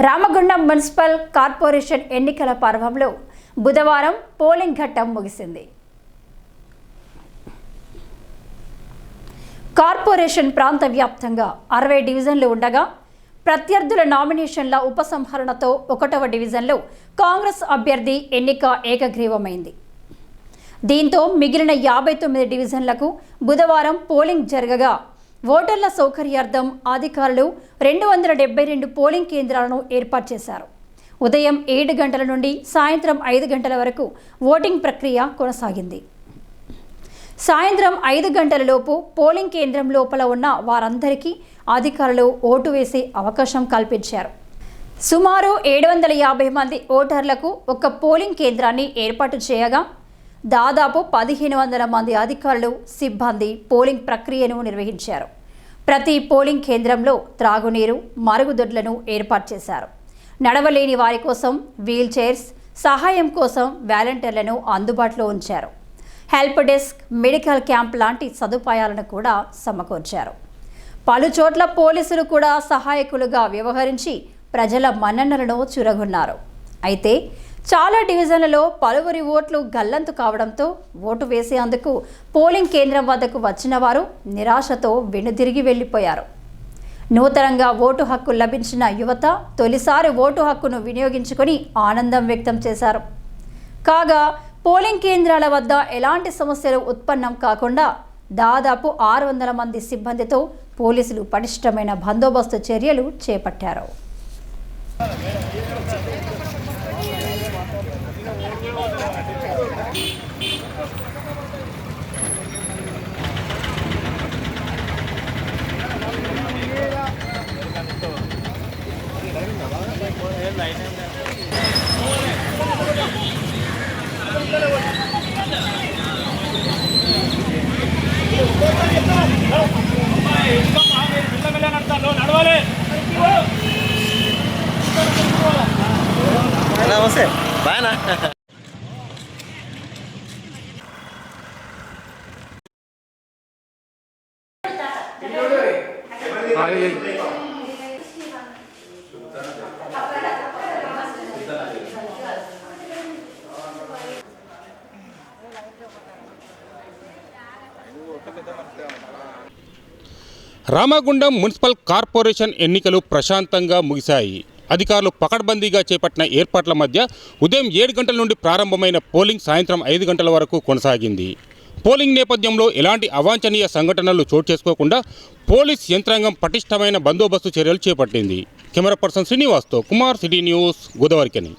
Ramagundam municipal corporation ఎన్నికల పర్వంలో బుధవారం పోలింగ్ ఘట్టం ముగిసింది. కార్పొరేషన్ ప్రాంత వ్యాప్తంగా 60 డివిజన్లు ఉండగా ప్రత్యర్థుల నామినేషన్ల ఉపసంహరణతో 1వ డివిజన్లో కాంగ్రెస్ అభ్యర్థి ఎన్నిక ఏకగ్రీవమైంది. దీంతో మిగిలిన 59 డివిజన్లకు బుధవారం పోలింగ్ జరగగా ఓటర్ల సౌకర్యార్థం అధికారులు 272 పోలింగ్ కేంద్రాలను ఏర్పాటు చేశారు. ఉదయం 7 గంటల నుండి సాయంత్రం 5 గంటల వరకు ఓటింగ్ ప్రక్రియ కొనసాగింది. సాయంత్రం 5 గంటలలోపు పోలింగ్ కేంద్రం లోపల ఉన్న వారందరికీ అధికారులు ఓటు వేసే అవకాశం కల్పించారు. సుమారు 750 మంది ఓటర్లకు ఒక పోలింగ్ కేంద్రాన్ని ఏర్పాటు చేయగా దాదాపు 1500 మంది అధికారులు సిబ్బంది పోలింగ్ ప్రక్రియను నిర్వహించారు. ప్రతి పోలింగ్ కేంద్రంలో త్రాగునీరు, మరుగుదొడ్లను ఏర్పాటు చేశారు. నడవలేని వారి కోసం వీల్ చైర్స్, సహాయం కోసం వాలంటీర్లను అందుబాటులో ఉంచారు. హెల్ప్ డెస్క్, మెడికల్ క్యాంప్ లాంటి సదుపాయాలను కూడా సమకూర్చారు. పలు చోట్ల పోలీసులు కూడా సహాయకులుగా వ్యవహరించి ప్రజల మన్ననలను చురగొన్నారు. అయితే చాలా డివిజన్లలో పలువురి ఓట్లు గల్లంతు కావడంతో ఓటు వేసేందుకు పోలింగ్ కేంద్రం వద్దకు వచ్చిన వారు నిరాశతో వెనుదిరిగి వెళ్లిపోయారు. నూతనంగా ఓటు హక్కు లభించిన యువత తొలిసారి ఓటు హక్కును వినియోగించుకొని ఆనందం వ్యక్తం చేశారు. కాగా పోలింగ్ కేంద్రాల వద్ద ఎలాంటి సమస్యలు ఉత్పన్నం కాకుండా దాదాపు 600 మంది సిబ్బందితో పోలీసులు పటిష్టమైన బందోబస్తు చర్యలు చేపట్టారు. నమస్తే బాయనా. రామగుండం మున్సిపల్ కార్పొరేషన్ ఎన్నికలు ప్రశాంతంగా ముగిశాయి. అధికారులు పకడ్బందీగా చేపట్టిన ఏర్పాట్ల మధ్య ఉదయం 7 గంటల నుండి ప్రారంభమైన పోలింగ్ సాయంత్రం 5 గంటల వరకు కొనసాగింది. పోలింగ్ నేపథ్యంలో ఎలాంటి అవాంఛనీయ సంఘటనలు చోటు చేసుకోకుండా పోలీస్ యంత్రాంగం పటిష్టమైన బందోబస్తు చర్యలు చేపట్టింది. కెమెరా పర్సన్ శ్రీనివాస్తో కుమార్, సిటీ న్యూస్, గోదావరికని.